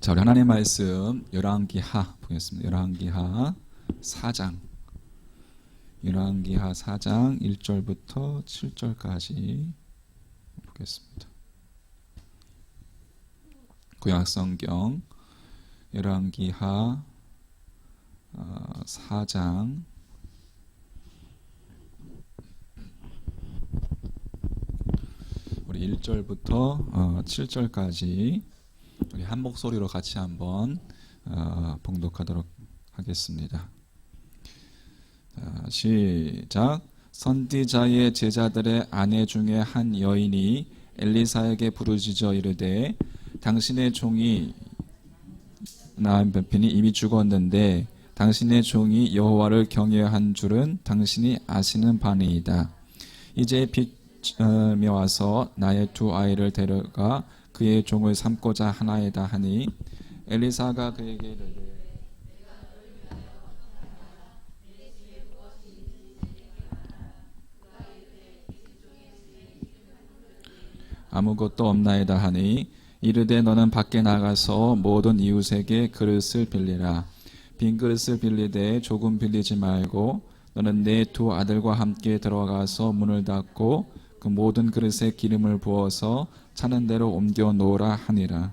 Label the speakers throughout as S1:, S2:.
S1: 자, 우리 하나님 말씀 열왕기하 보겠습니다. 열왕기하 4장. 열왕기하 4장 1절부터 7절까지 보겠습니다. 구약성경 열왕기하 4장 우리 1절부터 7절까지 우리 한 목소리로 같이 한번 봉독하도록 하겠습니다. 시작. 선지자의 제자들의 아내 중에 한 여인이 엘리사에게 부르짖어 이르되 당신의 종이 남편이 이미 죽었는데 당신의 종이 여호와를 경외한 줄은 당신이 아시는 바니이다. 이제 빛며 와서 나의 두 아이를 데려가 그의 종을 삼고자 하나이다 하니 엘리사가 그에게 이르되 아무것도 없나이다 하니 이르되 너는 밖에 나가서 모든 이웃에게 그릇을 빌리라. 빈 그릇을 빌리되 조금 빌리지 말고 너는 내 두 아들과 함께 들어가서 문을 닫고 그 모든 그릇에 기름을 부어서 차는 대로 옮겨 놓으라 하니라.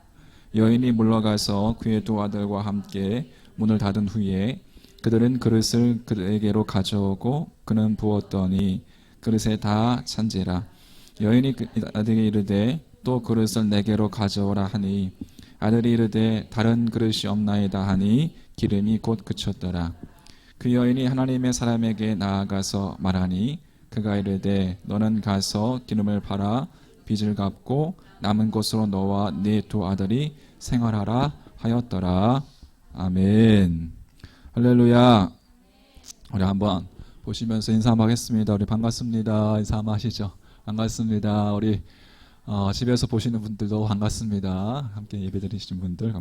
S1: 여인이 물러가서 그의 두 아들과 함께 문을 닫은 후에 그들은 그릇을 그에게로 가져오고 그는 부었더니 그릇에 다 찬지라. 여인이 아들에게 이르되 또 그릇을 내게로 가져오라 하니 아들이 이르되 다른 그릇이 없나이다 하니 기름이 곧 그쳤더라. 그 여인이 하나님의 사람에게 나아가서 말하니 그가 이르되 너는 가서 기름을 팔아 빚을 갚고 남은 것으로 너와 네 두 아들이 생활하라 하였더라. 아멘. 할렐루야. 우리 한번 보시면서 인사 한번 하겠습니다. 우리 반갑습니다. 인사 한번 하시죠. 반갑습니다. 우리 집에서 보시는 분들도 반갑습니다. 함께 예배 드리시는 분들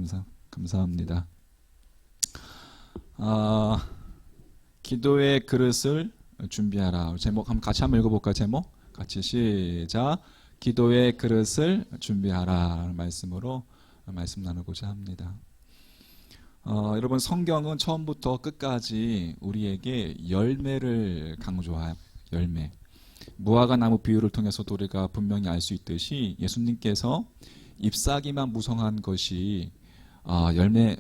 S1: 감사합니다. 기도의 그릇을 준비하라. 제목 같이 한번 읽어볼까요? 제목 같이 시작. 기도의 그릇을 준비하라 말씀으로 말씀 나누고자 합니다. 여러분 성경은 처음부터 끝까지 우리에게 열매를 강조해요. 열매. 무화과 나무 비유를 통해서도 우리가 분명히 알 수 있듯이 예수님께서 잎사귀만 무성한 것이 열매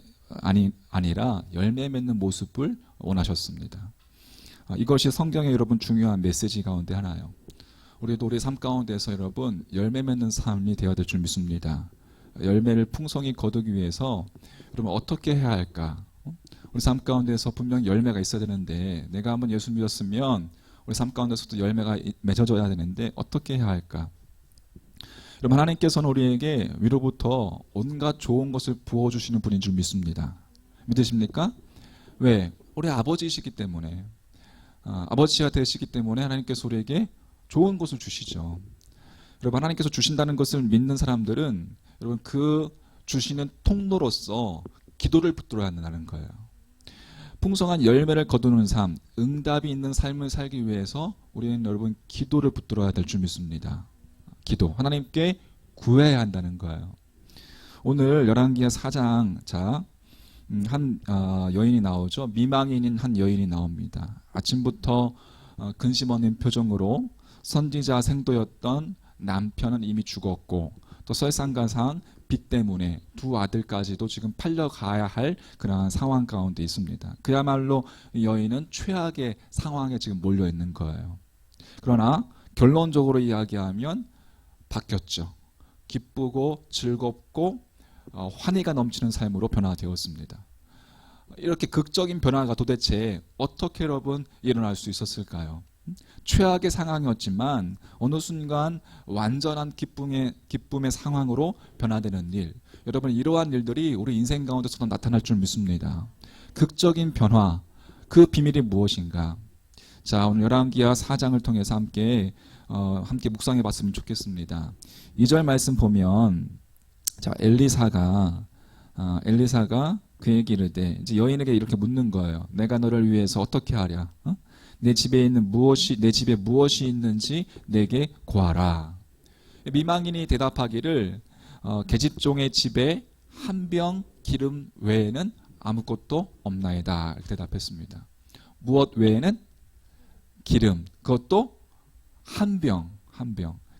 S1: 아니라 열매 맺는 모습을 원하셨습니다. 이것이 성경의 여러분 중요한 메시지 가운데 하나예요. 우리도 우리 삶 가운데서 여러분 열매 맺는 삶이 되어야 될 줄 믿습니다. 열매를 풍성히 거두기 위해서 여러분 어떻게 해야 할까? 우리 삶 가운데서 분명히 열매가 있어야 되는데 내가 한번 예수 믿었으면 우리 삶 가운데서도 열매가 맺어져야 되는데 어떻게 해야 할까? 여러분 하나님께서는 우리에게 위로부터 온갖 좋은 것을 부어주시는 분인 줄 믿습니다. 믿으십니까? 왜? 우리 아버지이시기 때문에 아버지가 되시기 때문에 하나님께서 우리에게 좋은 것을 주시죠. 여러분 하나님께서 주신다는 것을 믿는 사람들은 여러분 그 주시는 통로로서 기도를 붙들어야 한다는 거예요. 풍성한 열매를 거두는 삶, 응답이 있는 삶을 살기 위해서 우리는 여러분 기도를 붙들어야 될 줄 믿습니다. 기도, 하나님께 구해야 한다는 거예요. 오늘 열왕기하 4장 한 여인이 나오죠. 미망인인 한 여인이 나옵니다. 아침부터 근심 없는 표정으로 선지자 생도였던 남편은 이미 죽었고 또 설상가상 빚 때문에 두 아들까지도 지금 팔려가야 할 그러한 상황 가운데 있습니다. 그야말로 여인은 최악의 상황에 지금 몰려 있는 거예요. 그러나 결론적으로 이야기하면 바뀌었죠. 기쁘고 즐겁고 환희가 넘치는 삶으로 변화되었습니다. 이렇게 극적인 변화가 도대체 어떻게 여러분 일어날 수 있었을까요? 최악의 상황이었지만 어느 순간 완전한 기쁨의 상황으로 변화되는 일. 여러분 이러한 일들이 우리 인생 가운데서도 나타날 줄 믿습니다. 극적인 변화, 그 비밀이 무엇인가? 자, 오늘 열왕기하 4장을 통해서 함께 묵상해 봤으면 좋겠습니다. 2절 말씀 보면 자, 엘리사가 그에게 이르되 이제 여인에게 이렇게 묻는 거예요. 내가 너를 위해서 어떻게 하랴? 내 집에 무엇이 있는지 내게 구하라. 미망인이 대답하기를 계집종의 집에 한 병 기름 외에는 아무것도 없나이다. 이렇게 대답했습니다. 무엇 외에는? 기름. 그것도 한 병.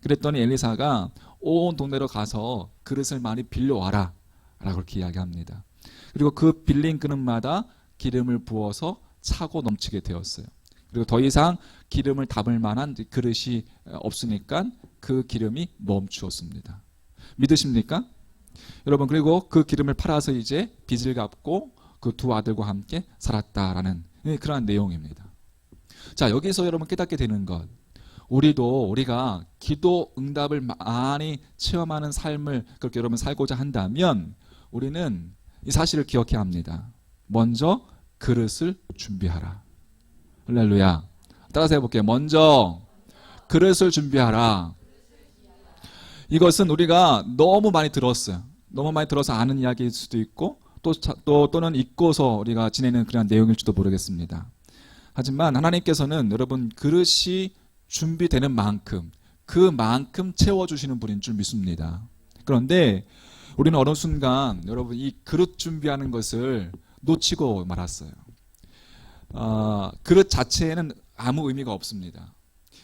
S1: 그랬더니 엘리사가 온 동네로 가서 그릇을 많이 빌려와라 라고 그렇게 이야기합니다. 그리고 그 빌린 그릇마다 기름을 부어서 차고 넘치게 되었어요. 그리고 더 이상 기름을 담을 만한 그릇이 없으니까 그 기름이 멈추었습니다. 믿으십니까? 여러분, 그리고 그 기름을 팔아서 이제 빚을 갚고 그 두 아들과 함께 살았다라는 그러한 내용입니다. 자, 여기서 여러분 깨닫게 되는 것, 우리가 기도 응답을 많이 체험하는 삶을 그렇게 여러분 살고자 한다면 우리는 이 사실을 기억해야 합니다. 먼저 그릇을 준비하라. 할렐루야. 따라서 해볼게요. 먼저 그릇을 준비하라. 이것은 우리가 너무 많이 들었어요. 너무 많이 들어서 아는 이야기일 수도 있고 또는 잊고서 우리가 지내는 그런 내용일지도 모르겠습니다. 하지만 하나님께서는 여러분 그릇이 준비되는 만큼 그만큼 채워주시는 분인 줄 믿습니다. 그런데 우리는 어느 순간 여러분 이 그릇 준비하는 것을 놓치고 말았어요. 그릇 자체에는 아무 의미가 없습니다.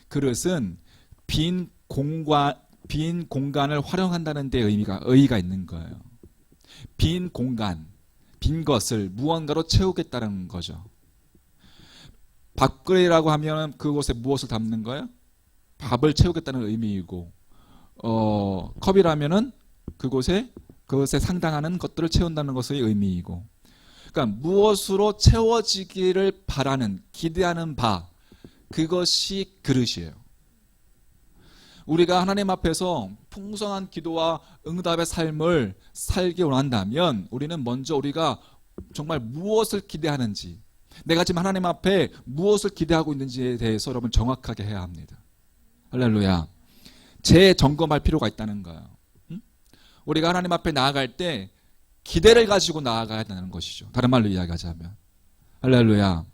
S1: 그릇은 빈 공간을 활용한다는 데 의의가 있는 거예요. 빈 공간, 빈 것을 무언가로 채우겠다는 거죠. 밥그릇이라고 하면 그곳에 무엇을 담는 거예요? 밥을 채우겠다는 의미이고, 컵이라면은 그것에 상당하는 것들을 채운다는 것의 의미이고, 그러니까 무엇으로 채워지기를 바라는, 기대하는 바, 그것이 그릇이에요. 우리가 하나님 앞에서 풍성한 기도와 응답의 삶을 살기 원한다면 우리는 먼저 우리가 정말 무엇을 기대하는지, 내가 지금 하나님 앞에 무엇을 기대하고 있는지에 대해서 여러분 정확하게 해야 합니다. 할렐루야. 재점검할 필요가 있다는 거예요. 우리가 하나님 앞에 나아갈 때 기대를 가지고 나아가야 되는 것이죠. 다른 말로 이야기하자면. 할렐루야.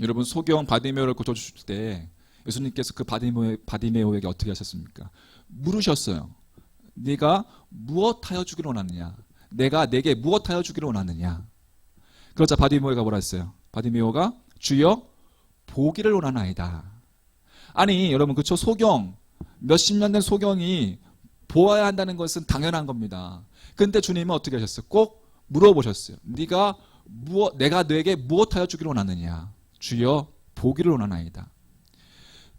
S1: 여러분 소경 바디메오를 고쳐주실 때 예수님께서 그 바디메오에게 어떻게 하셨습니까? 물으셨어요. 네가 무엇하여 주기를 원하느냐? 내가 내게 무엇하여 주기를 원하느냐? 그러자 바디메오가 뭐라 했어요? 바디메오가 주여 보기를 원하나이다. 아니 여러분 그렇죠? 소경 몇십 년 된 소경이 보아야 한다는 것은 당연한 겁니다. 근데 주님은 어떻게 하셨어요? 꼭 물어보셨어요. 내가 너에게 무엇하여 주기를 원하느냐? 주여 보기를 원하나이다.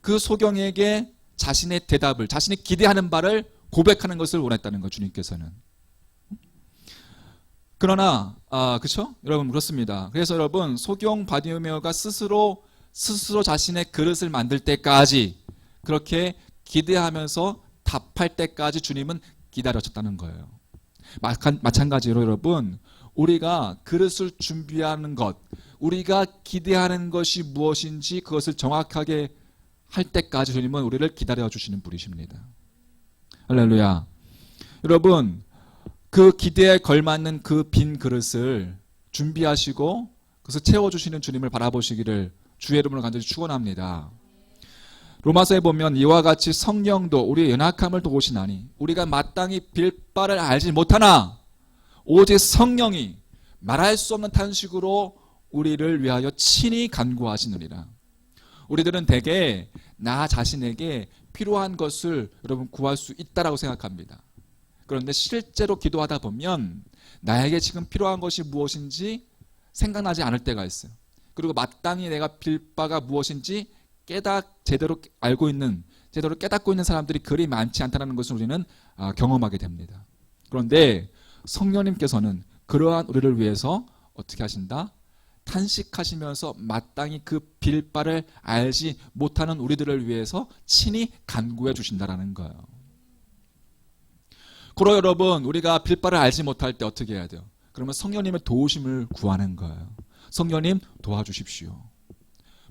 S1: 그 소경에게 자신의 대답을, 자신이 기대하는 바를 고백하는 것을 원했다는 거 주님께서는. 그러나 그렇죠? 여러분 그렇습니다. 그래서 여러분 소경 바디메오가 스스로 자신의 그릇을 만들 때까지 그렇게 기대하면서 답할 때까지 주님은 기다려줬다는 거예요. 마찬가지로 여러분 우리가 그릇을 준비하는 것, 우리가 기대하는 것이 무엇인지 그것을 정확하게 할 때까지 주님은 우리를 기다려주시는 분이십니다. 할렐루야. 여러분 그 기대에 걸맞는 그 빈 그릇을 준비하시고 그것을 채워주시는 주님을 바라보시기를 주의 이름으로 간절히 축원합니다. 로마서에 보면 이와 같이 성령도 우리의 연약함을 도우시나니 우리가 마땅히 빌 바를 알지 못하나 오직 성령이 말할 수 없는 탄식으로 우리를 위하여 친히 간구하시느니라. 우리들은 대개 나 자신에게 필요한 것을 여러분 구할 수 있다라고 생각합니다. 그런데 실제로 기도하다 보면 나에게 지금 필요한 것이 무엇인지 생각나지 않을 때가 있어요. 그리고 마땅히 내가 빌 바가 무엇인지 제대로 알고 있는, 제대로 깨닫고 있는 사람들이 그리 많지 않다는 것을 우리는 경험하게 됩니다. 그런데 성령님께서는 그러한 우리를 위해서 어떻게 하신다? 탄식하시면서 마땅히 그 빌 바를 알지 못하는 우리들을 위해서 친히 간구해 주신다라는 거예요. 그러 여러분 우리가 빌 바를 알지 못할 때 어떻게 해야 돼요? 그러면 성령님의 도우심을 구하는 거예요. 성령님 도와주십시오.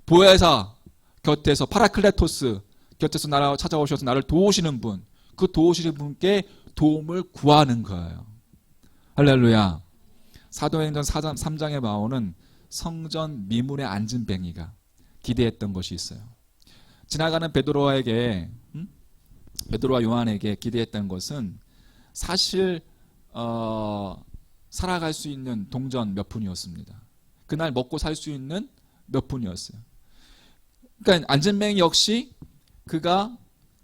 S1: 보혜사 곁에서 파라클레토스 곁에서 나를 찾아오셔서 나를 도우시는 분, 그 도우시는 분께 도움을 구하는 거예요. 할렐루야. 사도행전 3장에 나오는 성전 미문에 앉은 뱅이가 기대했던 것이 있어요. 지나가는 베드로와 요한에게 기대했던 것은 사실 살아갈 수 있는 동전 몇 푼이었습니다. 그날 먹고 살 수 있는 몇 푼이었어요. 그러니까 안진뱅이 역시 그가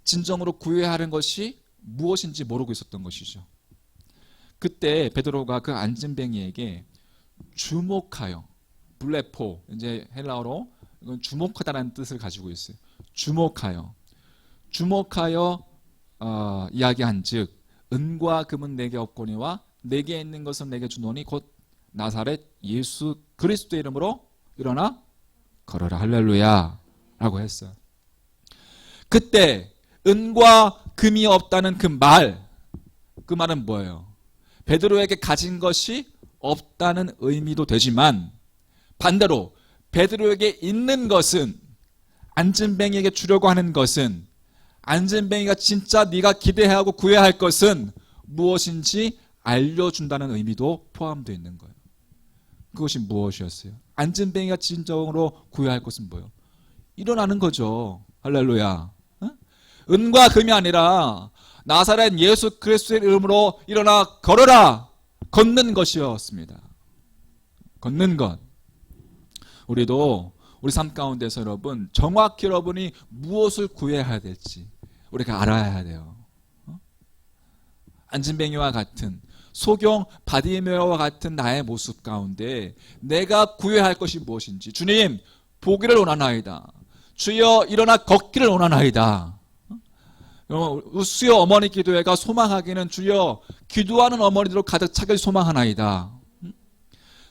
S1: 진정으로 구해야 하는 것이 무엇인지 모르고 있었던 것이죠. 그때 베드로가 그 안진뱅이에게 주목하여, 블레포, 이제 헬라어로 이건 주목하다라는 뜻을 가지고 있어요. 주목하여 이야기한즉 은과 금은 내게 없거니와 내게 있는 것은 내게 주노니 곧 나사렛 예수 그리스도의 이름으로 일어나 걸어라. 할렐루야 라고 했어요. 그때 은과 금이 없다는 그 말은 뭐예요? 베드로에게 가진 것이 없다는 의미도 되지만 반대로 베드로에게 있는 것은, 안진뱅이에게 주려고 하는 것은, 안진뱅이가 진짜 네가 기대하고 구해야 할 것은 무엇인지 알려준다는 의미도 포함되어 있는 거예요. 그것이 무엇이었어요? 안진뱅이가 진정으로 구해야 할 것은 뭐예요? 일어나는 거죠. 할렐루야. 은과 금이 아니라 나사렛 예수 그리스도의 이름으로 일어나 걸어라. 걷는 것이었습니다. 걷는 것. 우리도 우리 삶 가운데서 여러분 정확히 여러분이 무엇을 구해야 될지 우리가 알아야 돼요. 안진뱅이와 같은, 소경 바디메어와 같은 나의 모습 가운데 내가 구해야 할 것이 무엇인지, 주님 보기를 원하나이다. 주여 일어나 걷기를 원하나이다. 우수여 어머니 기도회가 소망하기는 주여 기도하는 어머니들로 가득 차길 소망하나이다.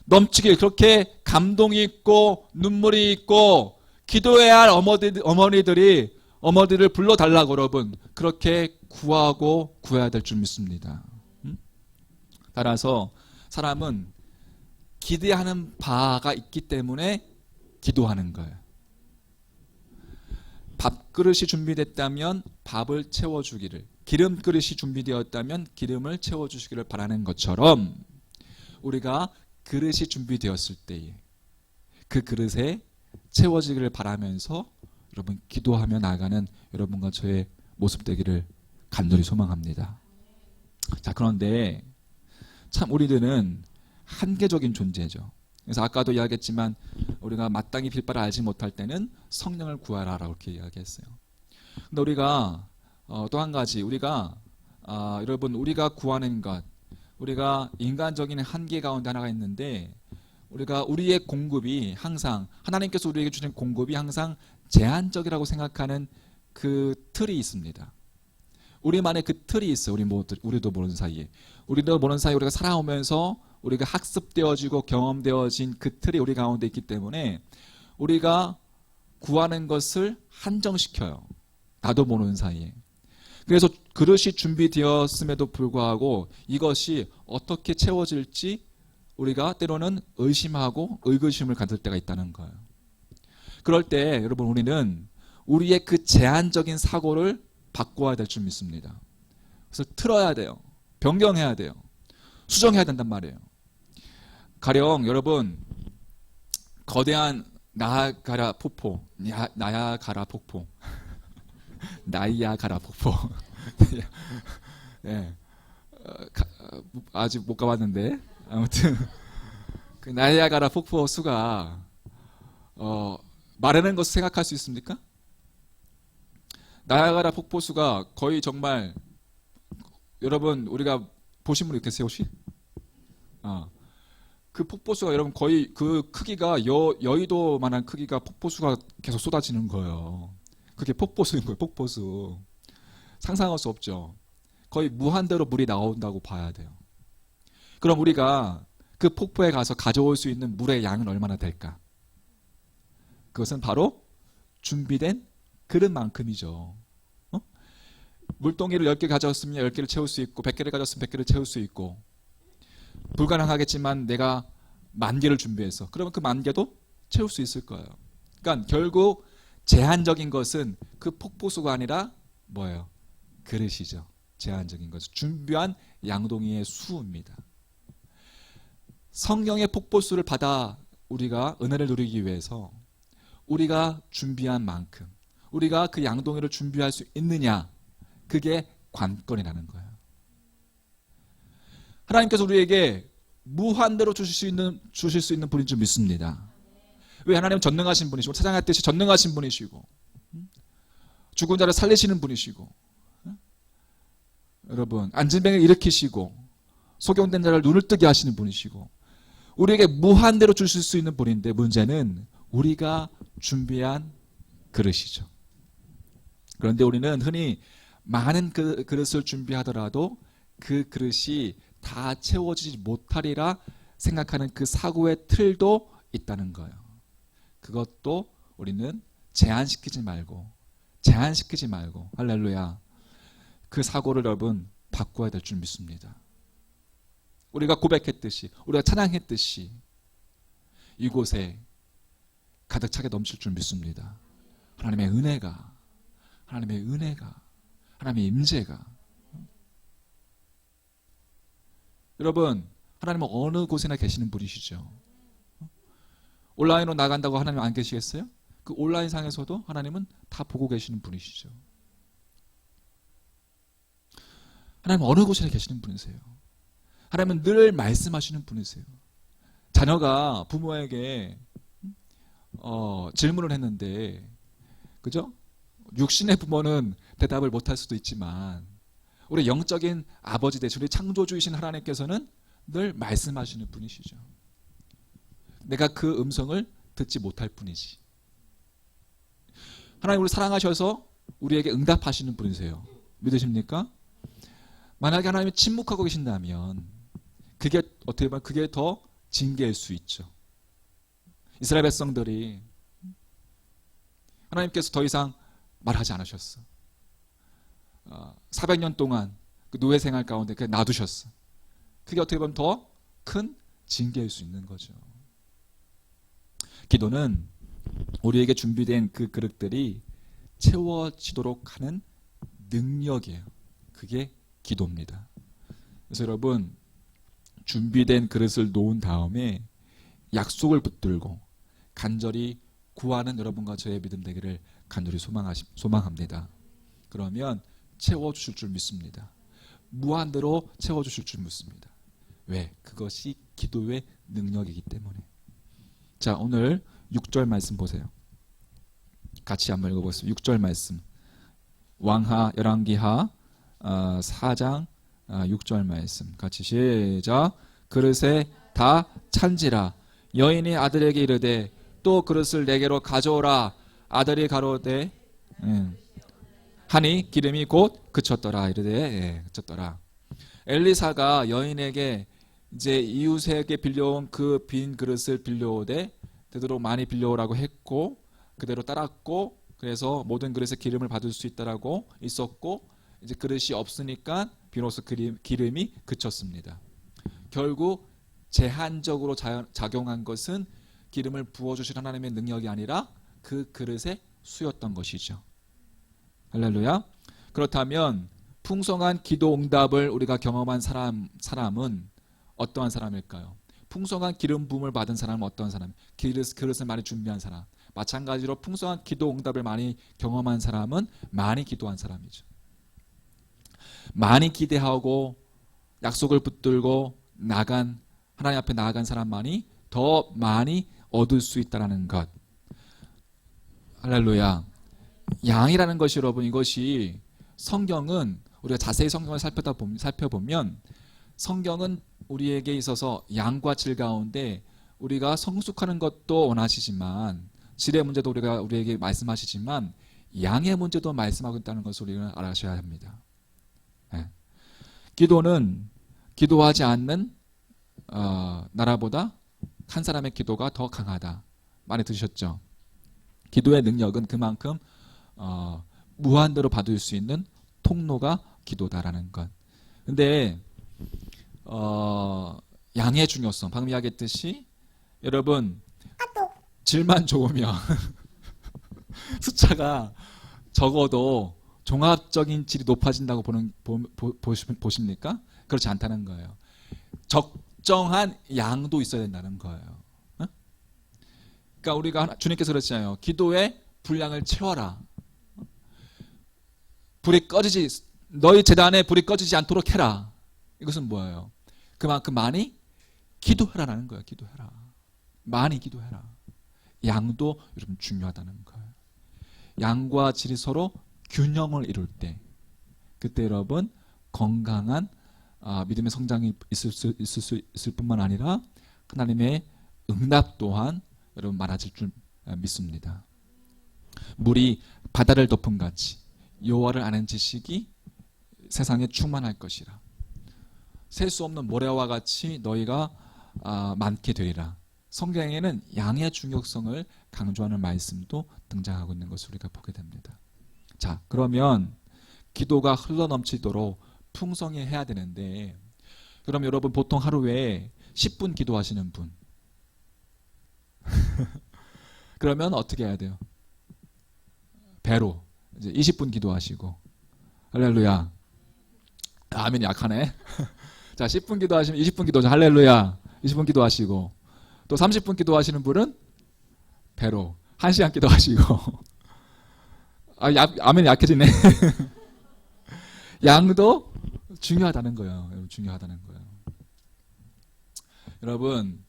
S1: 넘치길, 그렇게 감동이 있고 눈물이 있고 기도해야 할 어머니들을 불러달라고 여러분 그렇게 구하고 구해야 될 줄 믿습니다. 따라서 사람은 기대하는 바가 있기 때문에 기도하는 거예요. 밥그릇이 준비됐다면 밥을 채워주기를, 기름 그릇이 준비되었다면 기름을 채워주시기를 바라는 것처럼 우리가 그릇이 준비되었을 때에 그 그릇에 채워지기를 바라면서 여러분 기도하며 나아가는 여러분과 저의 모습 되기를 간절히 소망합니다. 자, 그런데 참 우리들은 한계적인 존재죠. 그래서 아까도 이야기했지만 우리가 마땅히 빌 바를 알지 못할 때는 성령을 구하라 라고 이렇게 이야기했어요. 근데 우리가 또 한 가지 여러분 우리가 구하는 것, 우리가 인간적인 한계 가운데 하나가 있는데 우리의 공급이 항상 하나님께서 우리에게 주신 공급이 항상 제한적이라고 생각하는 그 틀이 있습니다. 우리만의 그 틀이 있어요. 우리도 모르는 사이에 우리가 살아오면서 우리가 학습되어지고 경험되어진 그 틀이 우리 가운데 있기 때문에 우리가 구하는 것을 한정시켜요. 나도 모르는 사이에. 그래서 그릇이 준비되었음에도 불구하고 이것이 어떻게 채워질지 우리가 때로는 의심하고 의구심을 가질 때가 있다는 거예요. 그럴 때 여러분 우리는 우리의 그 제한적인 사고를 바꿔야 될 줄 믿습니다. 그래서 틀어야 돼요. 변경해야 돼요. 수정해야 된단 말이에요. 가령 여러분 거대한 나야가라 폭포 네. 아직 못 가봤는데 아무튼 그 나야가라 폭포 수가 마르는 것을 생각할 수 있습니까? 나야가라 폭포수가 거의 정말 여러분 우리가 보신 분 이렇게 혹시? 그 폭포수가 여러분 거의 그 크기가 여의도만한 크기가 폭포수가 계속 쏟아지는 거예요. 그게 폭포수인 거예요. 폭포수. 상상할 수 없죠. 거의 무한대로 물이 나온다고 봐야 돼요. 그럼 우리가 그 폭포에 가서 가져올 수 있는 물의 양은 얼마나 될까? 그것은 바로 준비된 그릇만큼이죠. 물동이를 10개 가져왔으면 10개를 채울 수 있고 100개를 가져왔으면 100개를 채울 수 있고 불가능하겠지만 내가 10,000개를 준비해서 그러면 그 10,000개도 채울 수 있을 거예요. 그러니까 결국 제한적인 것은 그 폭포수가 아니라 뭐예요? 그릇이죠. 제한적인 것은 준비한 양동이의 수입니다. 성령의 폭포수를 받아 우리가 은혜를 누리기 위해서 우리가 준비한 만큼 우리가 그 양동이를 준비할 수 있느냐, 그게 관건이라는 거예요. 하나님께서 우리에게 무한대로 주실 수 있는 분인 줄 믿습니다. 왜? 하나님은 전능하신 분이시고 찬양했듯이 전능하신 분이시고 죽은 자를 살리시는 분이시고 여러분 안진병을 일으키시고 소경된 자를 눈을 뜨게 하시는 분이시고 우리에게 무한대로 주실 수 있는 분인데 문제는 우리가 준비한 그릇이죠. 그런데 우리는 흔히 많은 그릇을 준비하더라도 그 그릇이 다 채워지지 못하리라 생각하는 그 사고의 틀도 있다는 거예요. 그것도 우리는 제한시키지 말고 할렐루야, 그 사고를 여러분 바꿔야 될 줄 믿습니다. 우리가 고백했듯이 우리가 찬양했듯이 이곳에 가득 차게 넘칠 줄 믿습니다. 하나님의 은혜가 하나님의 임재가. 여러분 하나님은 어느 곳에나 계시는 분이시죠. 온라인으로 나간다고 하나님 안 계시겠어요? 그 온라인 상에서도 하나님은 다 보고 계시는 분이시죠. 하나님은 어느 곳에나 계시는 분이세요. 하나님은 늘 말씀하시는 분이세요. 자녀가 부모에게 질문을 했는데, 그죠? 육신의 부모는 대답을 못할 수도 있지만 우리 영적인 아버지 되신 우리 창조주이신 하나님께서는 늘 말씀하시는 분이시죠. 내가 그 음성을 듣지 못할 뿐이지. 하나님 우리 사랑하셔서 우리에게 응답하시는 분이세요. 믿으십니까? 만약에 하나님이 침묵하고 계신다면 그게 어떻게 보면 그게 더 징계일 수 있죠. 이스라엘 백성들이 하나님께서 더 이상 말하지 않으셨어. 400년 동안 그 노예 생활 가운데 그냥 놔두셨어. 그게 어떻게 보면 더 큰 징계일 수 있는 거죠. 기도는 우리에게 준비된 그 그릇들이 채워지도록 하는 능력이에요. 그게 기도입니다. 그래서 여러분 준비된 그릇을 놓은 다음에 약속을 붙들고 간절히 구하는 여러분과 저의 믿음 되기를 간절히 소망합니다. 그러면 채워주실 줄 믿습니다. 무한대로 채워주실 줄 믿습니다. 왜? 그것이 기도의 능력이기 때문에. 자, 오늘 6절 말씀 보세요. 같이 한번 읽어보겠습니다. 6절 말씀. 왕하 열왕기하 4장 6절 말씀. 같이 시작. 그릇에 다 찬지라. 여인이 아들에게 이르되 또 그릇을 내게로 가져오라. 아들이 가로되 하니 기름이 곧 그쳤더라. 이르되 그쳤더라. 엘리사가 여인에게 이제 이웃에게 빌려온 그 빈 그릇을 빌려오되 되도록 많이 빌려오라고 했고 그대로 따랐고 그래서 모든 그릇에 기름을 받을 수 있다라고 있었고 이제 그릇이 없으니까 비로소 기름이 그쳤습니다. 결국 제한적으로 작용한 것은 기름을 부어주신 하나님의 능력이 아니라 그 그릇의 수였던 것이죠. 할렐루야. 그렇다면 풍성한 기도 응답을 우리가 경험한 사람은 어떠한 사람일까요? 풍성한 기름 부음을 받은 사람은 어떠한 사람? 그릇을 많이 준비한 사람. 마찬가지로 풍성한 기도 응답을 많이 경험한 사람은 많이 기도한 사람이죠. 많이 기대하고 약속을 붙들고 하나님 앞에 나아간 사람만이 더 많이 얻을 수 있다는 것. 할렐루야. 양이라는 것이 여러분 이것이 성경은 우리가 자세히 성경을 살펴보면 성경은 우리에게 있어서 양과 질 가운데 우리가 성숙하는 것도 원하시지만 질의 문제도 우리에게 말씀하시지만 양의 문제도 말씀하고 있다는 것을 우리는 알아셔야 합니다. 네. 기도는 기도하지 않는 나라보다 한 사람의 기도가 더 강하다. 많이 들으셨죠? 기도의 능력은 그만큼 무한대로 받을 수 있는 통로가 기도다라는 것. 근데 양의 중요성 방금 이야기했듯이 여러분 질만 좋으면 숫자가 적어도 종합적인 질이 높아진다고 보십니까? 그렇지 않다는 거예요. 적정한 양도 있어야 된다는 거예요. 그러니까 우리가 주님께서 그러시잖아요. 기도의 분량을 채워라. 너희 제단에 불이 꺼지지 않도록 해라. 이것은 뭐예요? 그만큼 많이 기도해라라는 거예요. 기도해라. 많이 기도해라. 양도 여러분 중요하다는 거예요. 양과 질이 서로 균형을 이룰 때, 그때 여러분 건강한 믿음의 성장이 있을 뿐만 아니라 하나님의 응답 또한 여러분 많아질 줄 믿습니다. 물이 바다를 덮은 같이 여호와를 아는 지식이 세상에 충만할 것이라. 셀 수 없는 모래와 같이 너희가 많게 되리라. 성경에는 양의 중요성을 강조하는 말씀도 등장하고 있는 것을 우리가 보게 됩니다. 자, 그러면 기도가 흘러넘치도록 풍성해야 되는데, 그럼 여러분 보통 하루에 10분 기도하시는 분 그러면 어떻게 해야 돼요? 배로 이제 20분 기도하시고. 할렐루야. 아멘. 약하네. 자, 10분 기도하시면 20분 기도하시고. 할렐루야. 20분 기도하시고, 또 30분 기도하시는 분은 배로 1시간 기도하시고. 아멘. 약해지네. 양도 중요하다는 거예요. 중요하다는 거예요. 여러분,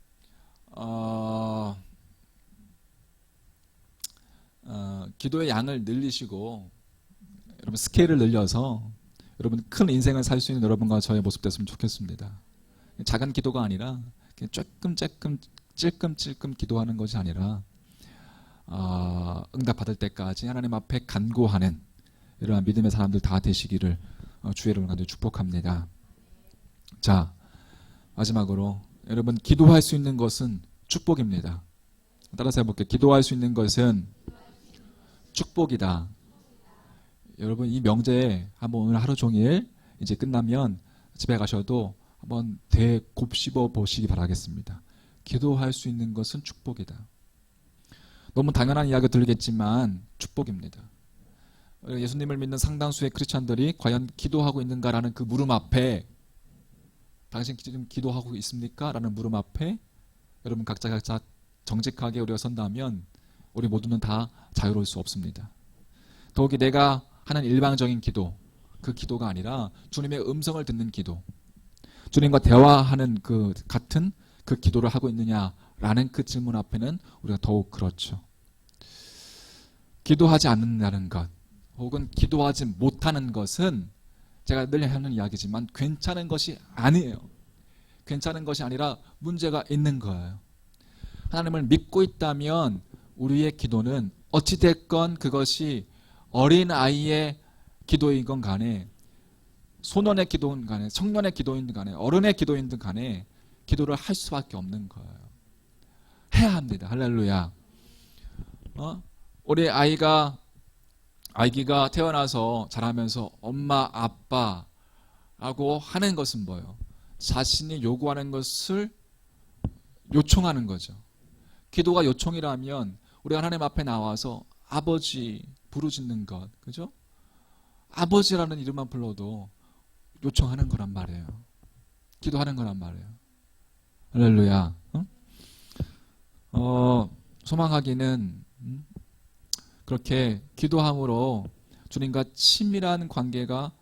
S1: 기도의 양을 늘리시고 여러분 스케일을 늘려서 여러분 큰 인생을 살 수 있는 여러분과 저의 모습 됐으면 좋겠습니다. 작은 기도가 아니라 찔끔 기도하는 것이 아니라 응답 받을 때까지 하나님 앞에 간구하는 이러한 믿음의 사람들 다 되시기를 주의 이름으로 간절히 축복합니다. 자, 마지막으로 여러분 기도할 수 있는 것은 축복입니다. 따라서 해볼게요. 기도할 수 있는 것은 축복이다. 여러분 이 명제에 한번 오늘 하루 종일 이제 끝나면 집에 가셔도 한번 되곱씹어 보시기 바라겠습니다. 기도할 수 있는 것은 축복이다. 너무 당연한 이야기가 들리겠지만 축복입니다. 예수님을 믿는 상당수의 크리스찬들이 과연 기도하고 있는가라는 그 물음 앞에, 당신 지금 기도하고 있습니까? 라는 물음 앞에 여러분 각자 정직하게 우리가 선다면 우리 모두는 다 자유로울 수 없습니다. 더욱이 내가 하는 일방적인 기도, 그 기도가 아니라 주님의 음성을 듣는 기도, 주님과 대화하는 그 같은 그 기도를 하고 있느냐라는 그 질문 앞에는 우리가 더욱 그렇죠. 기도하지 않는다는 것, 혹은 기도하지 못하는 것은 제가 늘 하는 이야기지만 괜찮은 것이 아니에요. 괜찮은 것이 아니라 문제가 있는 거예요. 하나님을 믿고 있다면 우리의 기도는 어찌됐건 그것이 어린 아이의 기도이건 간에, 소년의 기도인 간에, 청년의 기도인 간에, 어른의 기도인 간에 기도를 할 수밖에 없는 거예요. 해야 합니다. 할렐루야. 우리 아기가 태어나서 자라면서 엄마, 아빠라고 하는 것은 뭐예요? 자신이 요구하는 것을 요청하는 거죠. 기도가 요청이라면 우리가 하나님 앞에 나와서 아버지 부르짖는 것, 그죠? 아버지라는 이름만 불러도 요청하는 거란 말이에요. 기도하는 거란 말이에요. 할렐루야. 소망하기는 그렇게 기도함으로 주님과 친밀한 관계가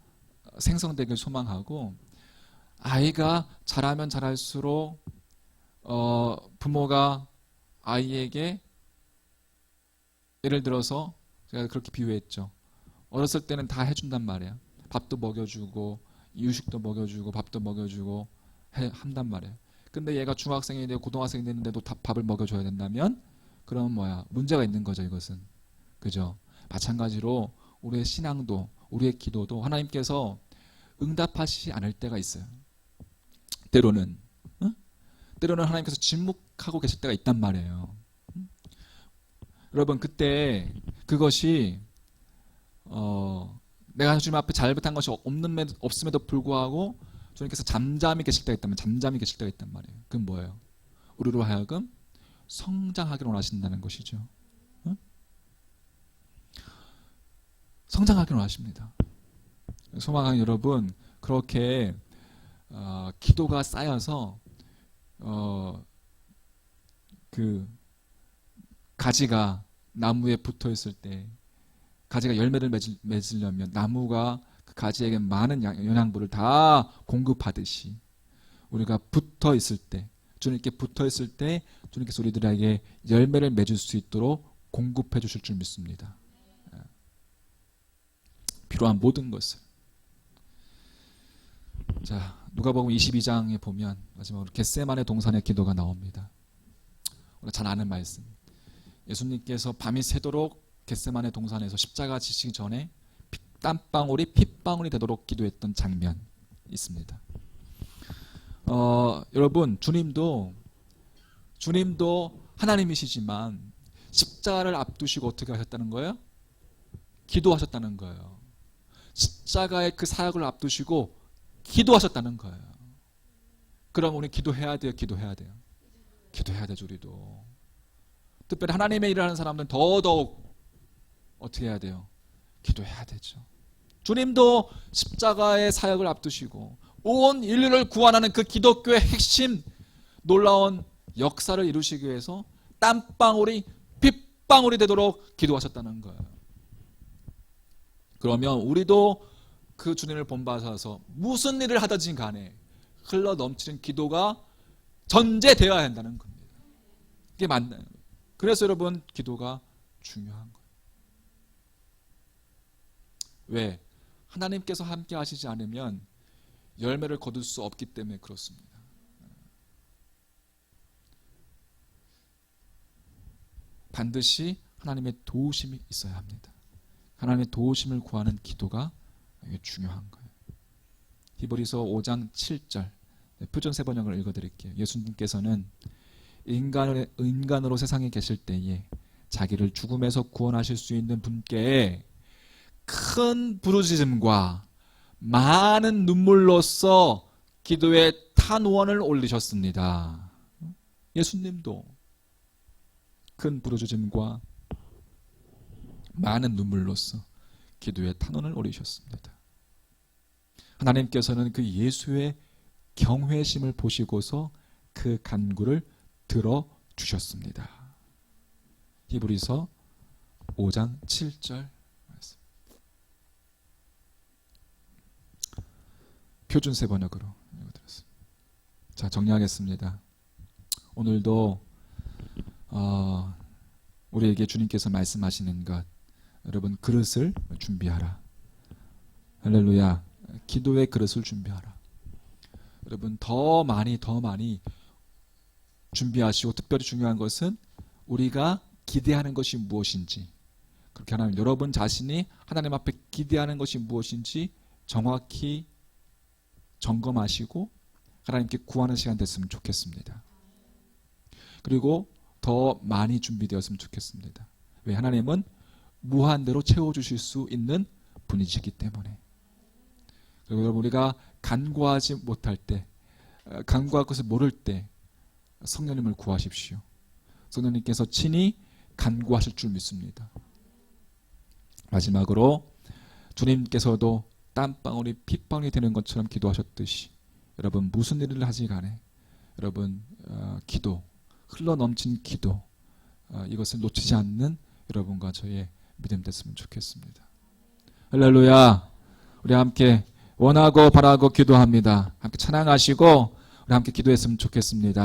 S1: 생성되길 소망하고, 아이가 자라면 자랄수록 부모가 아이에게, 예를 들어서 제가 그렇게 비유했죠. 어렸을 때는 다 해준단 말이야. 밥도 먹여주고 이유식도 먹여주고 밥도 먹여주고 한단 말이야. 근데 얘가 중학생이 되고 고등학생이 됐는데도 다 밥을 먹여줘야 된다면 그러면 뭐야? 문제가 있는 거죠, 이것은. 그죠? 마찬가지로 우리의 신앙도, 우리의 기도도 하나님께서 응답하시지 않을 때가 있어요. 때로는 하나님께서 침묵하고 계실 때가 있단 말이에요. 여러분 그때 그것이 내가 주님 앞에 잘못한 것이 없음에도 불구하고 주님께서 잠잠히 계실 때가 있단 말이에요. 그건 뭐예요? 우리로 하여금 성장하기를 원하신다는 것이죠. 성장하기를 원하십니다. 소망하는 여러분, 그렇게 기도가 쌓여서 그 가지가 나무에 붙어 있을 때, 가지가 열매를 맺으려면 나무가 그 가지에게 많은 영양분을 다 공급하듯이 우리가 붙어 있을 때, 주님께 붙어 있을 때 주님께서 우리들에게 열매를 맺을 수 있도록 공급해 주실 줄 믿습니다. 필요한 모든 것을. 자, 누가복음 22장에 보면 마지막으로 겟세마네 동산의 기도가 나옵니다. 우리가 잘 아는 말씀. 예수님께서 밤이 새도록 겟세마네 동산에서 십자가 지시기 전에 땀방울이 핏방울이 되도록 기도했던 장면 있습니다. 여러분, 주님도 하나님이시지만 십자가를 앞두시고 어떻게 하셨다는 거예요? 기도하셨다는 거예요. 십자가의 그 사역을 앞두시고 기도하셨다는 거예요. 그럼 우리 기도해야 돼요? 기도해야 돼요? 기도해야 되죠, 우리도. 특별히 하나님의 일을 하는 사람들은 더더욱 어떻게 해야 돼요? 기도해야 되죠. 주님도 십자가의 사역을 앞두시고 온 인류를 구원하는 그 기독교의 핵심 놀라운 역사를 이루시기 위해서 땀방울이 핏방울이 되도록 기도하셨다는 거예요. 그러면 우리도 그 주님을 본받아서 무슨 일을 하든지 간에 흘러 넘치는 기도가 전제되어야 한다는 겁니다. 이게 맞나요? 그래서 여러분, 기도가 중요한 거예요. 왜? 하나님께서 함께 하시지 않으면 열매를 거둘 수 없기 때문에 그렇습니다. 반드시 하나님의 도우심이 있어야 합니다. 하나님의 도우심을 구하는 기도가 중요한 거예요. 히브리서 5장 7절 표준 세번역을 읽어드릴게요. 예수님께서는 인간으로 세상에 계실 때에 자기를 죽음에서 구원하실 수 있는 분께 큰 부르짖음과 많은 눈물로써 기도의 탄원을 올리셨습니다. 예수님도 큰 부르짖음과 많은 눈물로써 기도의 탄원을 올리셨습니다. 하나님께서는 그 예수의 경외심을 보시고서 그 간구를 들어주셨습니다. 히브리서 5장 7절 말씀. 표준 세번역으로 읽어드렸습니다. 자, 정리하겠습니다. 오늘도 우리에게 주님께서 말씀하시는 것, 여러분, 그릇을 준비하라. 할렐루야. 기도의 그릇을 준비하라. 여러분, 더 많이 준비하시고, 특별히 중요한 것은 우리가 기대하는 것이 무엇인지, 그렇게 하나님, 여러분 자신이 하나님 앞에 기대하는 것이 무엇인지 정확히 점검하시고 하나님께 구하는 시간 됐으면 좋겠습니다. 그리고 더 많이 준비되었으면 좋겠습니다. 왜? 하나님은 무한대로 채워주실 수 있는 분이시기 때문에. 그리고 여러분, 우리가 간구하지 못할 때, 간구할 것을 모를 때 성령님을 구하십시오. 성령님께서 친히 간구하실 줄 믿습니다. 마지막으로 주님께서도 땀방울이 핏방울이 되는 것처럼 기도하셨듯이 여러분, 무슨 일을 하지 간에 여러분, 기도, 흘러넘친 기도, 이것을 놓치지 않는 여러분과 저의 믿음 됐으면 좋겠습니다. 할렐루야. 우리 함께 원하고 바라고 기도합니다. 함께 찬양하시고 우리 함께 기도했으면 좋겠습니다.